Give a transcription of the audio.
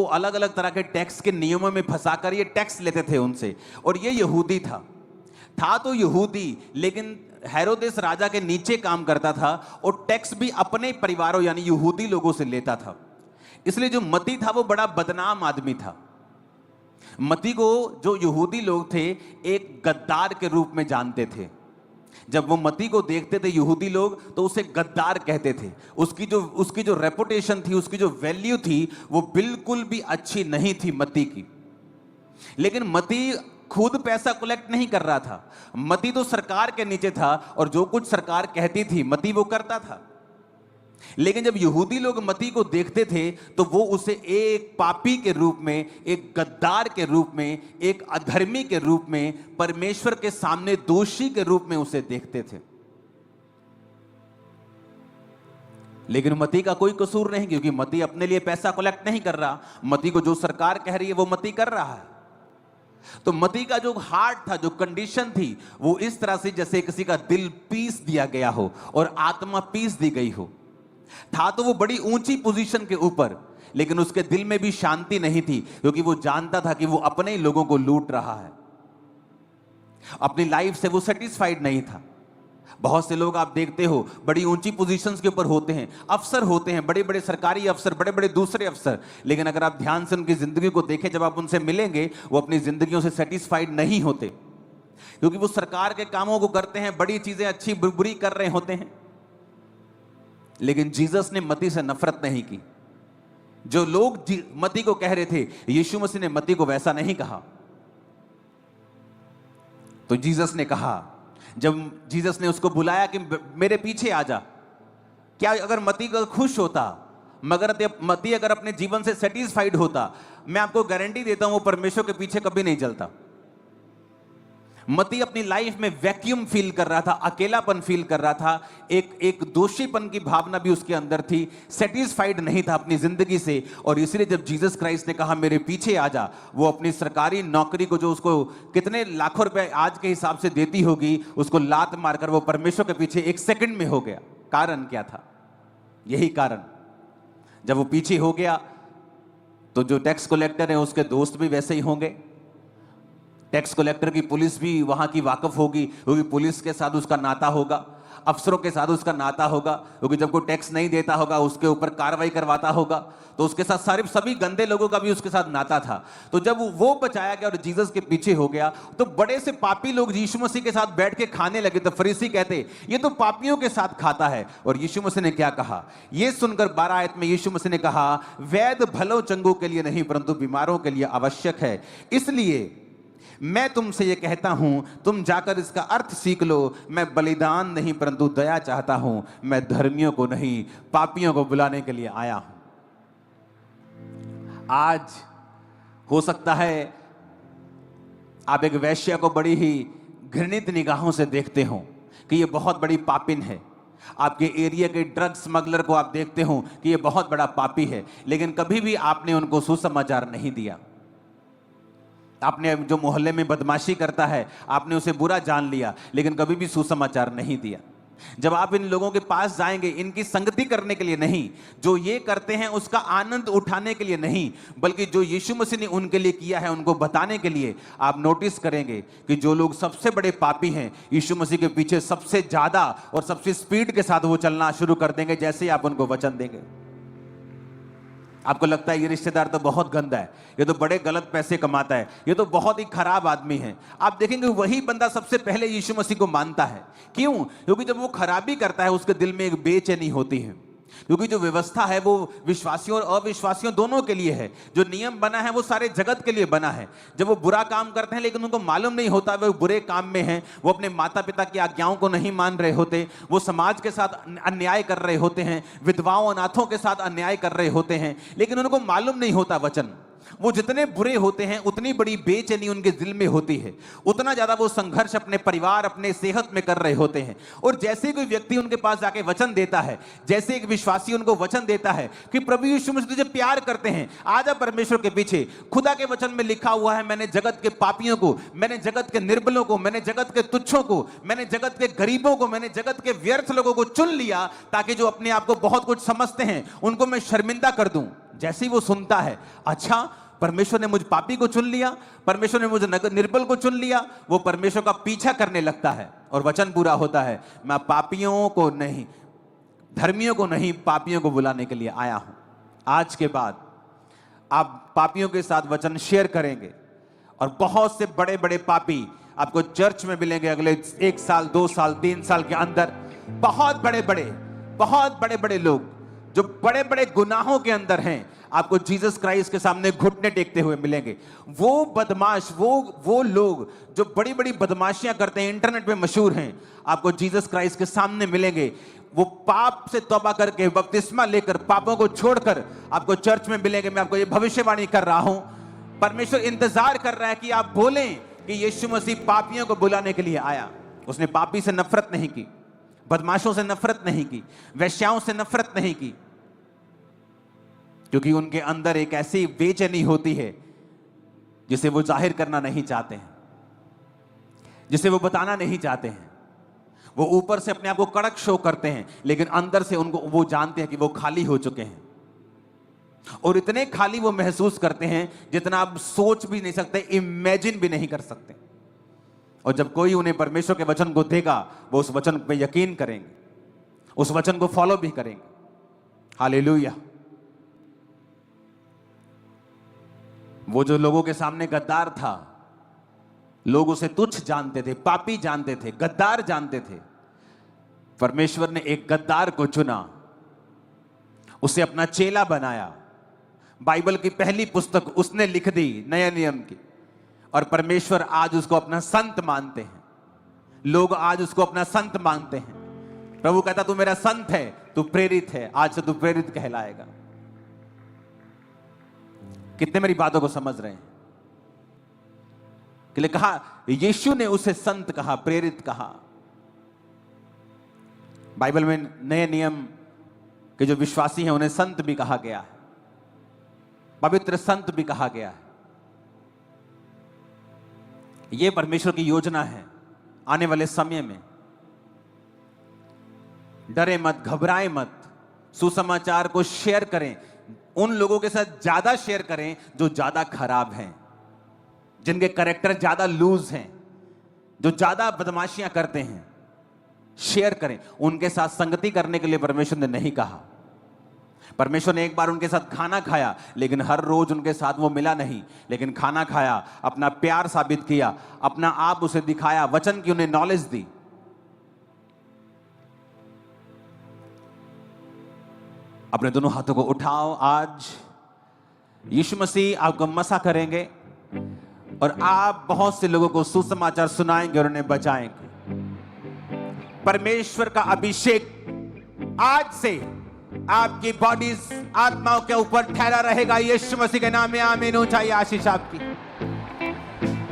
उनको अलग अलग तरह के टैक्स के नियमों में फंसाकर ये टैक्स लेते थे उनसे। और ये यहूदी था तो यहूदी, लेकिन हेरोदेस राजा के नीचे काम करता था और टैक्स भी अपने परिवारों यानी यहूदी लोगों से लेता था। इसलिए जो मती था वो बड़ा बदनाम आदमी था। मती को जो यहूदी लोग थे एक गद्दार के रूप में जानते थे। जब वो मती को देखते थे यहूदी लोग तो उसे गद्दार कहते थे। उसकी जो रेपुटेशन थी, उसकी जो वैल्यू थी, वो बिल्कुल भी अच्छी नहीं थी मती की। लेकिन मती खुद पैसा कलेक्ट नहीं कर रहा था, मती तो सरकार के नीचे था और जो कुछ सरकार कहती थी मती वो करता था। लेकिन जब यहूदी लोग मती को देखते थे तो वो उसे एक पापी के रूप में, एक गद्दार के रूप में, एक अधर्मी के रूप में, परमेश्वर के सामने दोषी के रूप में उसे देखते थे। लेकिन मती का कोई कसूर नहीं, क्योंकि मती अपने लिए पैसा कलेक्ट नहीं कर रहा। मती को जो सरकार कह रही है वो मती कर रहा है। तो मती का जो हार्ट था, जो कंडीशन थी, वो इस तरह से जैसे किसी का दिल पीस दिया गया हो और आत्मा पीस दी गई हो। था तो वो बड़ी ऊंची पोजीशन के ऊपर, लेकिन उसके दिल में भी शांति नहीं थी, क्योंकि वो जानता था कि वो अपने ही लोगों को लूट रहा है। अपनी लाइफ से वो सेटिस्फाइड नहीं था। बहुत से लोग आप देखते हो बड़ी ऊंची पोजीशंस के ऊपर होते हैं, अफसर होते हैं, बड़े बड़े सरकारी अफसर, बड़े बड़े दूसरे अफसर, लेकिन अगर आप ध्यान से उनकी जिंदगी को देखें, जब आप उनसे मिलेंगे, वो अपनी जिंदगियों से सेटिस्फाइड नहीं होते, क्योंकि वो सरकार के कामों को करते हैं, बड़ी चीजें अच्छी बुरी कर रहे होते हैं। लेकिन जीसस ने मती से नफरत नहीं की। जो लोग मती को कह रहे थे, यीशु मसीह ने मती को वैसा नहीं कहा। तो जीसस ने कहा, जब जीसस ने उसको बुलाया कि मेरे पीछे आ जा, क्या अगर मती को खुश होता, मगर मती अगर अपने जीवन से सेटिस्फाइड होता, मैं आपको गारंटी देता हूं वो परमेश्वर के पीछे कभी नहीं चलता। मती अपनी लाइफ में वैक्यूम फील कर रहा था, अकेलापन फील कर रहा था, एक दोषीपन की भावना भी उसके अंदर थी, सेटिस्फाइड नहीं था अपनी जिंदगी से। और इसलिए जब जीसस क्राइस्ट ने कहा मेरे पीछे आ जा, वो अपनी सरकारी नौकरी को, जो उसको कितने लाखों रुपए आज के हिसाब से देती होगी, उसको लात मारकर वो परमेश्वर के पीछे एक सेकंड में हो गया। कारण क्या था? यही कारण, जब वो पीछे हो गया तो जो टैक्स कलेक्टर है उसके दोस्त भी वैसे ही होंगे। टैक्स कलेक्टर की पुलिस भी वहां की वाकफ होगी, क्योंकि पुलिस के साथ उसका नाता होगा, अफसरों के साथ उसका नाता होगा, क्योंकि जब कोई टैक्स नहीं देता होगा उसके ऊपर कार्रवाई करवाता होगा, तो उसके साथ सभी गंदे लोगों का भी उसके साथ नाता था। तो जब वो बचाया गया और जीसस के पीछे हो गया, तो बड़े से पापी लोग यीशु मसीह के साथ बैठ के खाने लगे। तो फरीसी कहते ये तो पापियों के साथ खाता है। और यीशु मसीह ने क्या कहा? ये सुनकर 12 आयत में यीशु मसीह ने कहा, वैद्य भलो चंगों के लिए नहीं परंतु बीमारों के लिए आवश्यक है। इसलिए मैं तुमसे ये कहता हूं, तुम जाकर इसका अर्थ सीख लो। मैं बलिदान नहीं परंतु दया चाहता हूं, मैं धर्मियों को नहीं पापियों को बुलाने के लिए आया हूं। आज हो सकता है आप एक वैश्या को बड़ी ही घृणित निगाहों से देखते हो कि ये बहुत बड़ी पापिन है। आपके एरिया के ड्रग स्मगलर को आप देखते हो कि ये बहुत बड़ा पापी है, लेकिन कभी भी आपने उनको सुसमाचार नहीं दिया। आपने जो मोहल्ले में बदमाशी करता है आपने उसे बुरा जान लिया, लेकिन कभी भी सुसमाचार नहीं दिया। जब आप इन लोगों के पास जाएंगे, इनकी संगति करने के लिए नहीं, जो ये करते हैं उसका आनंद उठाने के लिए नहीं, बल्कि जो यीशु मसीह ने उनके लिए किया है उनको बताने के लिए, आप नोटिस करेंगे कि जो लोग सबसे बड़े पापी हैं, यीशु मसीह के पीछे सबसे ज्यादा और सबसे स्पीड के साथ वो चलना शुरू कर देंगे जैसे ही आप उनको वचन देंगे। आपको लगता है ये रिश्तेदार तो बहुत गंदा है, ये तो बड़े गलत पैसे कमाता है, ये तो बहुत ही खराब आदमी है, आप देखेंगे वही बंदा सबसे पहले यीशु मसीह को मानता है। क्यों? क्योंकि जब वो खराबी करता है उसके दिल में एक बेचैनी होती है, क्योंकि जो व्यवस्था है वो विश्वासियों और अविश्वासियों दोनों के लिए है। जो नियम बना है वो सारे जगत के लिए बना है। जब वो बुरा काम करते हैं लेकिन उनको मालूम नहीं होता वो बुरे काम में हैं, वो अपने माता पिता की आज्ञाओं को नहीं मान रहे होते, वो समाज के साथ अन्याय कर रहे होते हैं, विधवाओं अनाथों के साथ अन्याय कर रहे होते हैं, लेकिन उनको मालूम नहीं होता वचन। वो जितने बुरे होते हैं उतनी बड़ी बेचैनी उनके दिल में होती है, उतना ज्यादा वो संघर्ष अपने परिवार, अपने सेहत में कर रहे होते हैं। और जैसे कोई व्यक्ति उनके पास जाके वचन देता है, जैसे एक विश्वासी उनको वचन देता है कि प्रभु यीशु मसीह तुझे प्यार करते हैं, आजा परमेश्वर के पीछे। खुदा के वचन में लिखा हुआ है, मैंने जगत के पापियों को, मैंने जगत के निर्बलों को, मैंने जगत के तुच्छों को, मैंने जगत के गरीबों को, मैंने जगत के व्यर्थ लोगों को चुन लिया, ताकि जो अपने आप को बहुत कुछ समझते हैं उनको मैं शर्मिंदा कर दूं। जैसे ही वो सुनता है, अच्छा परमेश्वर ने मुझ पापी को चुन लिया, परमेश्वर ने मुझे निर्बल को चुन लिया, वो परमेश्वर का पीछा करने लगता है और वचन पूरा होता है, मैं पापियों को नहीं, धर्मियों को नहीं, पापियों को बुलाने के लिए आया हूं। आज के बाद आप पापियों के साथ वचन शेयर करेंगे और बहुत से बड़े बड़े पापी आपको चर्च में मिलेंगे अगले 1 साल, 2 साल, 3 साल के अंदर। बहुत बड़े बड़े लोग जो बड़े बड़े गुनाहों के अंदर हैं, आपको जीसस क्राइस्ट के सामने घुटने टेकते हुए मिलेंगे। वो बदमाश, वो लोग जो बड़ी बड़ी बदमाशियां करते हैं, इंटरनेट पे मशहूर हैं, आपको जीसस क्राइस्ट के सामने मिलेंगे। वो पाप से तौबा करके, बपतिस्मा लेकर, पापों को छोड़कर आपको चर्च में मिलेंगे। मैं आपको ये भविष्यवाणी कर रहा हूं। परमेश्वर इंतजार कर रहा है कि आप बोलें कि यीशु मसीह पापियों को बुलाने के लिए आया। उसने पापी से नफरत नहीं की, बदमाशों से नफरत नहीं की, वेश्याओं से नफरत नहीं की, क्योंकि उनके अंदर एक ऐसी बेचैनी होती है जिसे वो जाहिर करना नहीं चाहते हैं, जिसे वो बताना नहीं चाहते हैं। वो ऊपर से अपने आप को कड़क शो करते हैं, लेकिन अंदर से उनको वो जानते हैं कि वो खाली हो चुके हैं, और इतने खाली वो महसूस करते हैं जितना आप सोच भी नहीं सकते, इमेजिन भी नहीं कर सकते। और जब कोई उन्हें परमेश्वर के वचन को देगा, वो उस वचन पे यकीन करेंगे, उस वचन को फॉलो भी करेंगे। हालेलुया। वो जो लोगों के सामने गद्दार था, लोग उसे तुच्छ जानते थे, पापी जानते थे, गद्दार जानते थे, परमेश्वर ने एक गद्दार को चुना, उसे अपना चेला बनाया। बाइबल की पहली पुस्तक उसने लिख दी, नया नियम की, और परमेश्वर आज उसको अपना संत मानते हैं। लोग आज उसको अपना संत मानते हैं। प्रभु कहता तू मेरा संत है, तू प्रेरित है, आज से तू प्रेरित कहलाएगा। कितने मेरी बातों को समझ रहे हैं? कि कहा यीशु ने उसे संत कहा, प्रेरित कहा। बाइबल में नए नियम के जो विश्वासी हैं उन्हें संत भी कहा गया है, पवित्र संत भी कहा गया है। यह परमेश्वर की योजना है आने वाले समय में। डरे मत, घबराए मत, सुसमाचार को शेयर करें। उन लोगों के साथ ज्यादा शेयर करें जो ज्यादा खराब हैं, जिनके कैरेक्टर ज्यादा लूज हैं, जो ज्यादा बदमाशियां करते हैं। शेयर करें। उनके साथ संगति करने के लिए परमेश्वर ने नहीं कहा। परमेश्वर ने एक बार उनके साथ खाना खाया, लेकिन हर रोज उनके साथ वो मिला नहीं, लेकिन खाना खाया, अपना प्यार साबित किया, अपना आप उसे दिखाया, वचन की उन्हें नॉलेज दी। अपने दोनों हाथों को उठाओ। आज यीशु मसीह आपको मसा करेंगे और आप बहुत से लोगों को सुसमाचार सुनाएंगे और उन्हें बचाएंगे। परमेश्वर का अभिषेक आज से आपकी बॉडीज, आत्माओं के ऊपर ठहरा रहेगा। यीशु मसीह के नाम में आमीन। ऊंचाई आशीष आपकी।